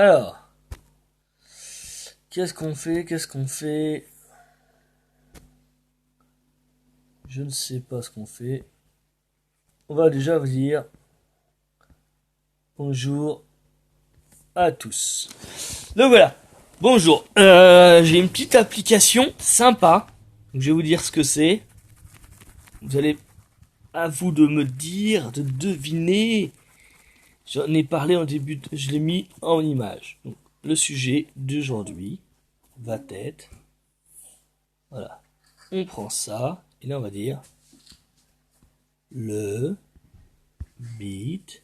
Alors, qu'est-ce qu'on fait? Je ne sais pas ce qu'on fait. On va déjà vous dire bonjour à tous. Donc voilà, bonjour. J'ai une petite application sympa. Donc, je vais vous dire ce que c'est. Vous allez, à vous de me dire, de deviner. J'en ai parlé en début, je l'ai mis en image. Donc, le sujet d'aujourd'hui va être, voilà, on prend ça, et là on va dire, le Bitcoin.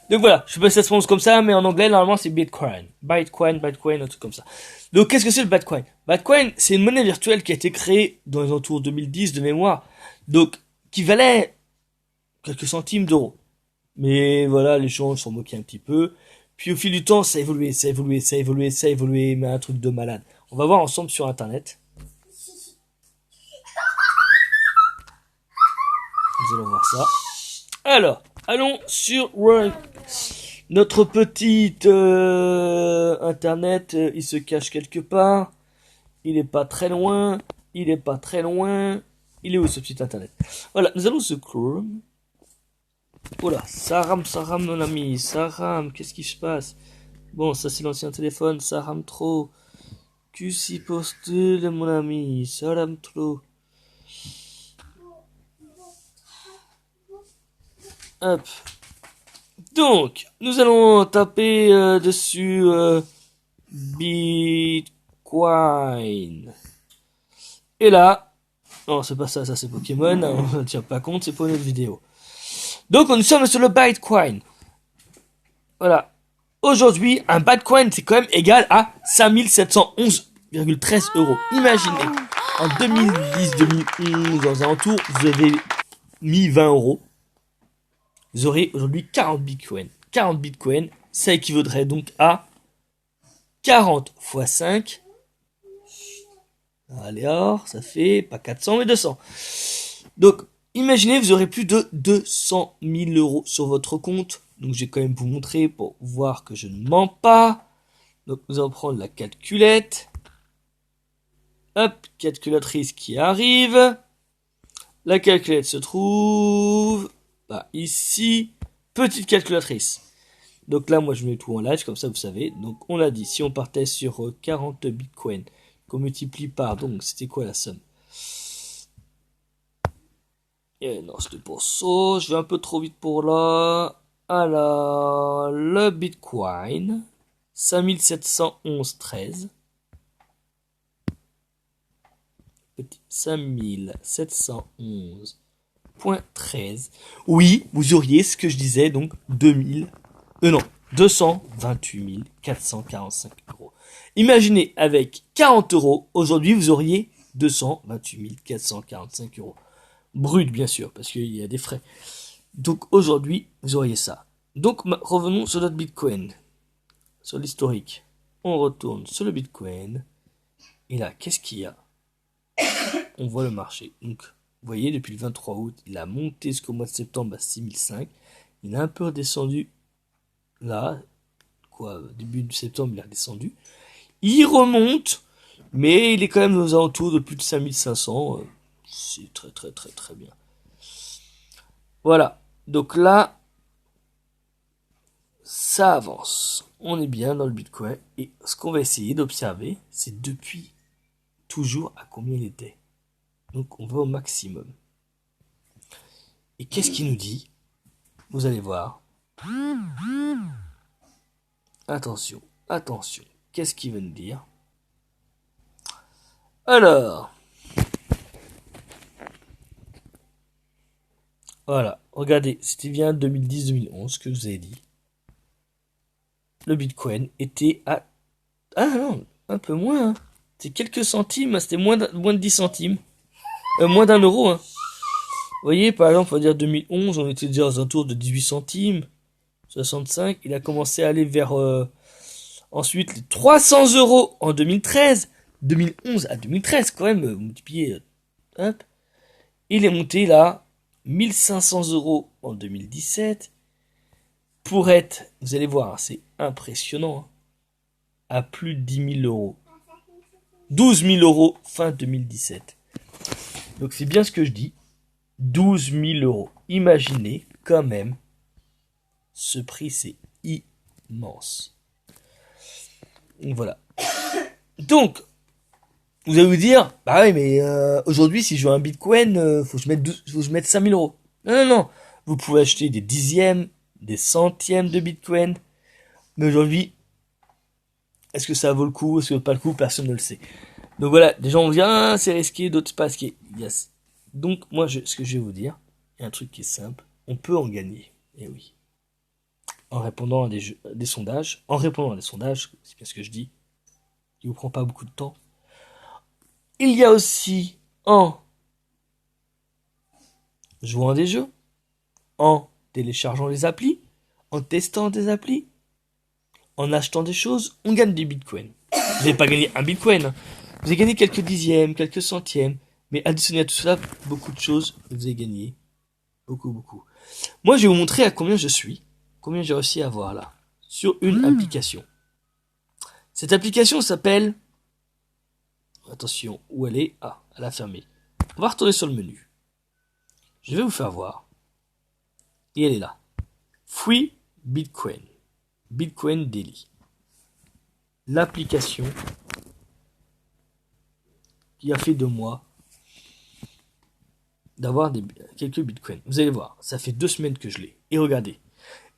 Donc voilà, je sais pas si ça se prononce comme ça, mais en anglais, normalement, c'est Bitcoin, un truc comme ça. Donc, qu'est-ce que c'est le Bitcoin? Bitcoin, c'est une monnaie virtuelle qui a été créée dans les entours 2010 de mémoire. Donc, qui valait quelques centimes d'euros. Mais voilà, les gens s'en moquaient un petit peu. Puis au fil du temps, ça a évolué, mais un truc de malade. On va voir ensemble sur Internet. Nous allons voir ça. Alors, allons sur notre petite Internet. Il se cache quelque part. Il est pas très loin. Il est où ce petit Internet? Voilà, nous allons sur Chrome. Oh là, ça rame mon ami, ça rame, qu'est-ce qui se passe? Bon, ça c'est l'ancien téléphone, ça rame trop. QC postule mon ami, ça rame trop. Hop. Donc, nous allons taper dessus Bitcoin. Et là, non c'est pas ça, ça c'est Pokémon, on ne tient pas compte, c'est pour une autre vidéo. Donc nous sommes sur le Bitcoin. Voilà. Aujourd'hui, un Bitcoin, c'est quand même égal à 5711,13 euros. Imaginez, en 2010-2011, dans un alentour, vous avez mis 20 euros. Vous aurez aujourd'hui 40 Bitcoins. 40 Bitcoins, ça équivaudrait donc à 40 x 5. Allez, alors, ça fait pas 400, mais 200. Donc, imaginez, vous aurez plus de 200 000 euros sur votre compte. Donc, je vais quand même vous montrer pour voir que je ne mens pas. Donc, nous allons prendre la calculette. Hop, calculatrice qui arrive. La calculette se trouve ici. Petite calculatrice. Donc là, moi, je mets tout en live, comme ça, vous savez. Donc, on a dit, si on partait sur 40 bitcoins, qu'on multiplie par, donc, c'était quoi la somme? Non, c'était pour ça. Je vais un peu trop vite pour là. Alors, le Bitcoin, 5711,13. Petit 5711,13. Oui, vous auriez ce que je disais, donc 228 445 euros. Imaginez, avec 40 euros, aujourd'hui, vous auriez 228 445 euros. Brut, bien sûr, parce qu'il y a des frais. Donc aujourd'hui, vous auriez ça. Donc revenons sur notre Bitcoin, sur l'historique. On retourne sur le Bitcoin. Et là, qu'est-ce qu'il y a? On voit le marché. Donc, vous voyez, depuis le 23 août, il a monté jusqu'au mois de septembre à 6005. Il a un peu redescendu. Là, début de septembre, il est redescendu. Il remonte, mais il est quand même aux alentours de plus de 5500. C'est très très très très bien. Voilà. Donc là, ça avance. On est bien dans le Bitcoin. Et ce qu'on va essayer d'observer, c'est depuis toujours à combien il était. Donc on va au maximum. Et qu'est-ce qu'il nous dit? Vous allez voir. Attention, attention. Qu'est-ce qu'il veut nous dire? Alors. Voilà, regardez, c'était bien 2010-2011 que je vous ai dit. Le Bitcoin était à... Ah non, un peu moins. Hein. C'est quelques centimes, c'était moins de 10 centimes. Moins d'un euro. Hein. Vous voyez, par exemple, on va dire 2011, on était déjà aux alentours de 18 centimes. 65, il a commencé à aller vers... ensuite, les 300 euros en 2013. 2011 à 2013, quand même, multiplié. Hop. Il est monté là... 1500 € en 2017. Pour être, vous allez voir, c'est impressionnant, hein, à plus de 10 000 €. 12 000 € fin 2017. Donc c'est bien ce que je dis. 12 000 €. Imaginez quand même, ce prix c'est immense. Donc voilà. Donc, vous allez vous dire, bah oui, mais aujourd'hui, si je veux un bitcoin, faut que je mette 5 000 €. Non, non, non. Vous pouvez acheter des dixièmes, des centièmes de bitcoin. Mais aujourd'hui, est-ce que ça vaut le coup? Est-ce que pas le coup? Personne ne le sait. Donc voilà, des gens vont dire, ah, c'est risqué, d'autres pas risqué. Yes. Donc, moi, ce que je vais vous dire, il y a un truc qui est simple. On peut en gagner. Eh oui. En répondant à des sondages. En répondant à des sondages, c'est bien ce que je dis. Qui vous prend pas beaucoup de temps. Il y a aussi en jouant à des jeux, en téléchargeant des applis, en testant des applis, en achetant des choses, on gagne des bitcoins. Vous n'avez pas gagné un bitcoin, hein. Vous avez gagné quelques dixièmes, quelques centièmes, mais additionné à tout cela, beaucoup de choses, vous avez gagné. Beaucoup, beaucoup. Moi, je vais vous montrer à combien je suis, combien j'ai réussi à avoir là, sur une application. Cette application s'appelle... Attention, où elle est? Ah, elle a fermé. On va retourner sur le menu. Je vais vous faire voir. Et elle est là. Free Bitcoin. Bitcoin Daily. L'application qui a fait de moi d'avoir quelques bitcoins. Vous allez voir, ça fait 2 semaines que je l'ai. Et regardez,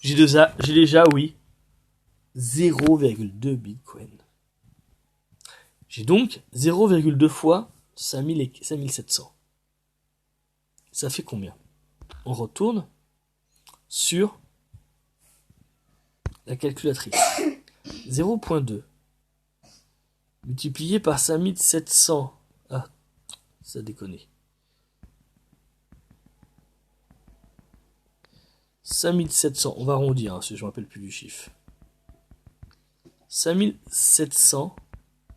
j'ai déjà, oui, 0,2 bitcoin. J'ai donc 0,2 fois 5000 et 5700. Ça fait combien? On retourne sur la calculatrice. 0,2 multiplié par 5700. Ah, ça déconne. 5700, on va arrondir, hein, si je ne me rappelle plus du chiffre. 5700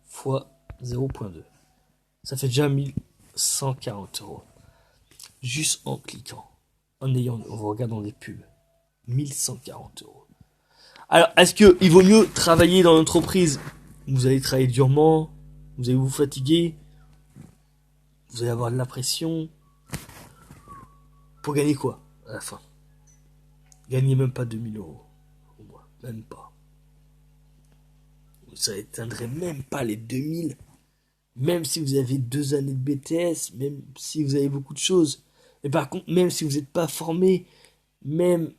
fois 0,2. Ça fait déjà 1140 €. Juste en cliquant, en regardant des pubs. 1140 €. Alors, est-ce qu'il vaut mieux travailler dans l'entreprise? Vous allez travailler durement, vous allez vous fatiguer, vous allez avoir de la pression. Pour gagner quoi à la fin? Gagner même pas 2000 €. Au moins, même pas. Ça n'atteindrait même pas les 2000. Même si vous avez 2 années de BTS, même si vous avez beaucoup de choses. Mais par contre, même si vous n'êtes pas formé, même,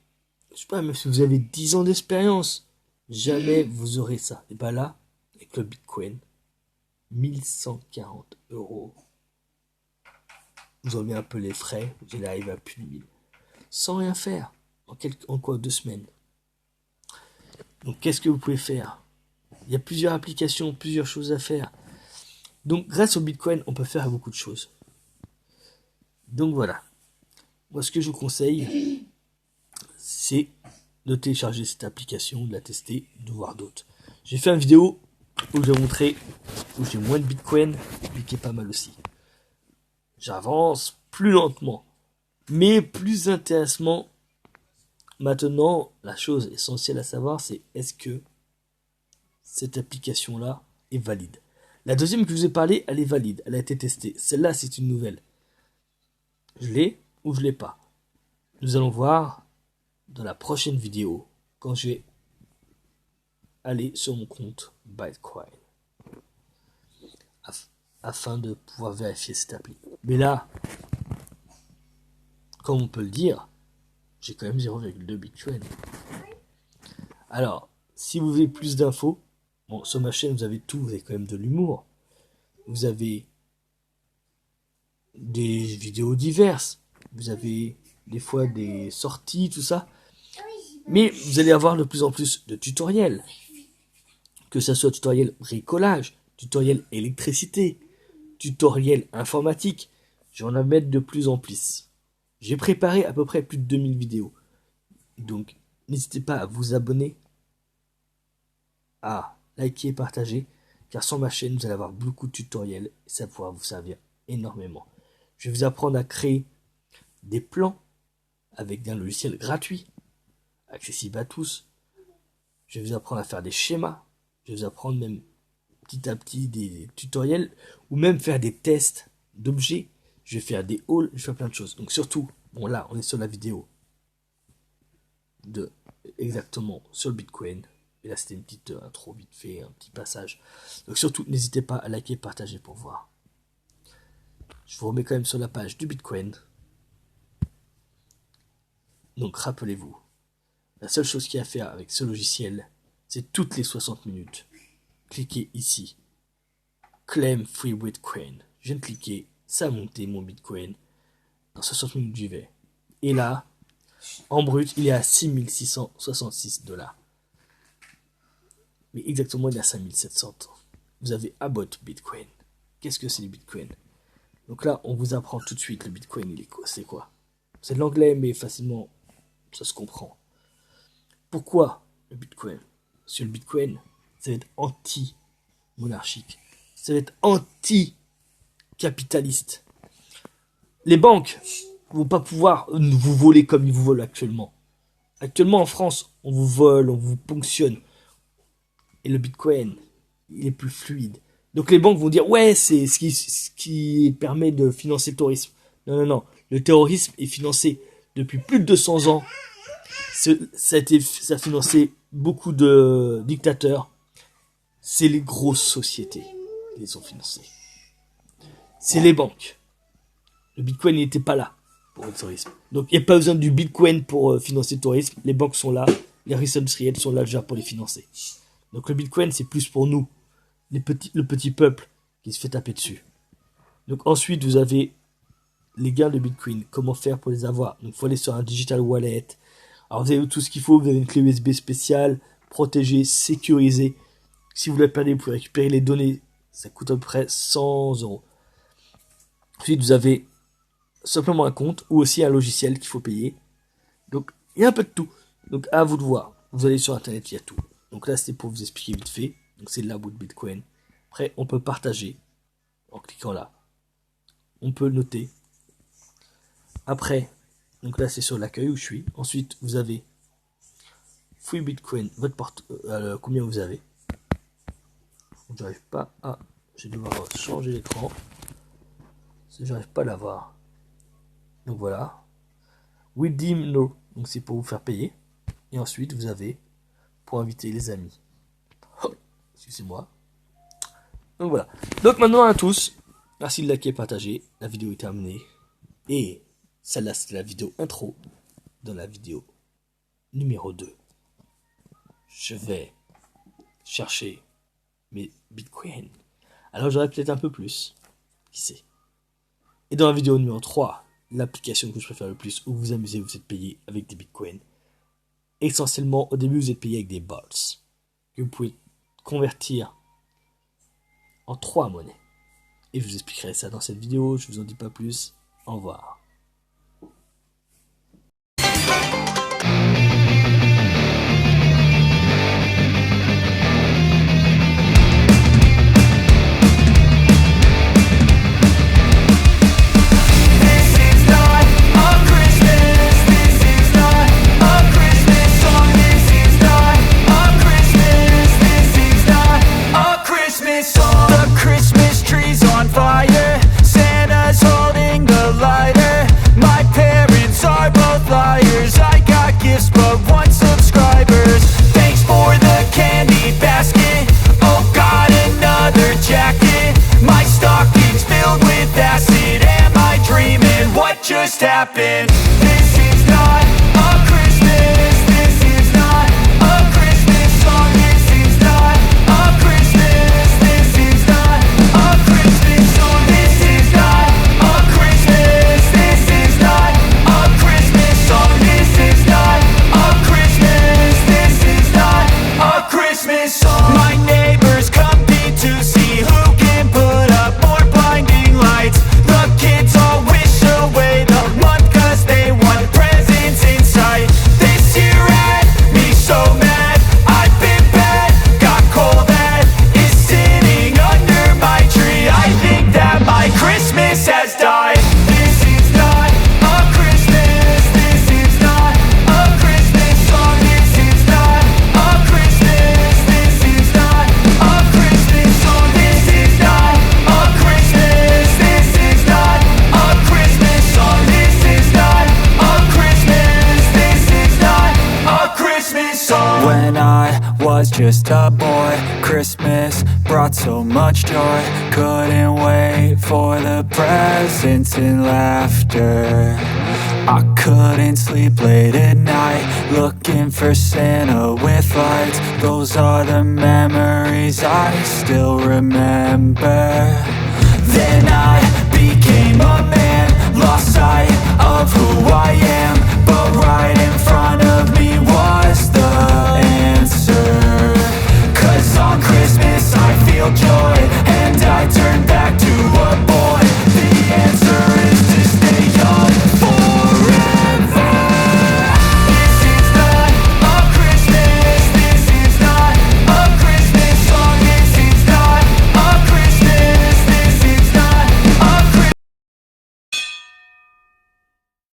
je sais pas, même si vous avez 10 ans d'expérience, jamais vous aurez ça. Et bien là, avec le Bitcoin, 1140 €. Vous enlevez un peu les frais, vous allez arriver à plus de 1000. Sans rien faire. En quoi? 2 semaines. Donc qu'est-ce que vous pouvez faire? Il y a plusieurs applications, plusieurs choses à faire. Donc grâce au Bitcoin, on peut faire beaucoup de choses. Donc voilà. Moi, ce que je vous conseille, c'est de télécharger cette application, de la tester, de voir d'autres. J'ai fait une vidéo où je vais montrer où j'ai moins de Bitcoin, mais qui est pas mal aussi. J'avance plus lentement, mais plus intéressant. Maintenant, la chose essentielle à savoir, c'est est-ce que cette application-là est valide. La deuxième que je vous ai parlé, elle est valide, elle a été testée. Celle-là, c'est une nouvelle. Je l'ai ou je l'ai pas. Nous allons voir dans la prochaine vidéo quand je vais aller sur mon compte Bitcoin afin de pouvoir vérifier cette appli. Mais là, comme on peut le dire, j'ai quand même 0,2 Bitcoin. Alors, si vous voulez plus d'infos, bon, sur ma chaîne, vous avez tout, vous avez quand même de l'humour. Vous avez des vidéos diverses. Vous avez des fois des sorties, tout ça. Mais vous allez avoir de plus en plus de tutoriels. Que ce soit tutoriel bricolage, tutoriel électricité, tutoriel informatique. Je vais en mettre de plus en plus. J'ai préparé à peu près plus de 2000 vidéos. Donc, n'hésitez pas à vous abonner, à liker et partager, car sur ma chaîne, vous allez avoir beaucoup de tutoriels et ça pourra vous servir énormément. Je vais vous apprendre à créer des plans avec un logiciel gratuit, accessible à tous. Je vais vous apprendre à faire des schémas. Je vais vous apprendre même petit à petit des tutoriels ou même faire des tests d'objets. Je vais faire des hauls, je vais faire plein de choses. Donc surtout, bon là, on est sur la vidéo de exactement sur le Bitcoin. Et là, c'était une petite intro vite fait, un petit passage. Donc surtout, n'hésitez pas à liker, partager pour voir. Je vous remets quand même sur la page du Bitcoin. Donc rappelez-vous, la seule chose qu'il y a à faire avec ce logiciel, c'est toutes les 60 minutes. Cliquez ici. Claim Free Bitcoin. Je viens de cliquer, ça a monté mon Bitcoin. Dans 60 minutes, j'y vais. Et là, en brut, il est à 6666 $. Mais exactement, il est à 5700. Vous avez About Bitcoin. Qu'est-ce que c'est le Bitcoin? Donc là, on vous apprend tout de suite le Bitcoin, c'est quoi? C'est de l'anglais, mais facilement, ça se comprend. Pourquoi le Bitcoin? Sur le Bitcoin, ça va être anti-monarchique. Ça va être anti-capitaliste. Les banques ne vont pas pouvoir vous voler comme ils vous volent actuellement. Actuellement, en France, on vous vole, on vous ponctionne. Et le Bitcoin, il est plus fluide. Donc les banques vont dire, ouais, c'est ce qui permet de financer le terrorisme. Non, non, non. Le terrorisme est financé depuis plus de 200 ans. Ça a financé beaucoup de dictateurs. C'est les grosses sociétés qui les ont financés. C'est les banques. Le Bitcoin n'était pas là pour le terrorisme. Donc il n'y a pas besoin du Bitcoin pour financer le terrorisme. Les banques sont là. Les risques industriels sont là déjà pour les financer. Donc le Bitcoin, c'est plus pour nous, le petit peuple qui se fait taper dessus. Donc ensuite, vous avez les gains de Bitcoin. Comment faire pour les avoir? Donc il faut aller sur un digital wallet. Alors vous avez tout ce qu'il faut. Vous avez une clé USB spéciale, protégée, sécurisée. Si vous la perdez, vous pouvez récupérer les données. Ça coûte à peu près 100 €. Ensuite, vous avez simplement un compte ou aussi un logiciel qu'il faut payer. Donc il y a un peu de tout. Donc à vous de voir. Vous allez sur Internet, il y a tout. Donc là, c'était pour vous expliquer vite fait. Donc c'est là bout de Bitcoin. Après, on peut partager en cliquant là. On peut noter. Après, donc là, c'est sur l'accueil où je suis. Ensuite, vous avez Free Bitcoin, votre combien vous avez. Je n'arrive pas à... Je vais devoir changer l'écran. Si j'arrive pas à l'avoir. Donc voilà. Redeem No. Donc c'est pour vous faire payer. Et ensuite, vous avez pour inviter les amis. Oh, excusez-moi. Donc voilà. Donc maintenant à tous, merci de liker et partager. La vidéo est terminée. Et celle-là, c'était la vidéo intro. Dans la vidéo numéro 2, je vais chercher mes bitcoins. Alors j'aurai peut-être un peu plus. Qui sait. Et dans la vidéo numéro 3, l'application que je préfère le plus, où vous vous amusez, vous êtes payé avec des bitcoins. Essentiellement, au début, vous êtes payé avec des bots que vous pouvez convertir en 3 monnaies. Et je vous expliquerai ça dans cette vidéo. Je vous en dis pas plus. Au revoir. The Christmas tree's on fire, Santa's holding the lighter. when I was just a boy. Christmas brought so much joy. Couldn't wait for the presents and laughter. I couldn't sleep late at night, looking for Santa with lights. Those are the memories I still remember. Then I became a man, lost sight of who I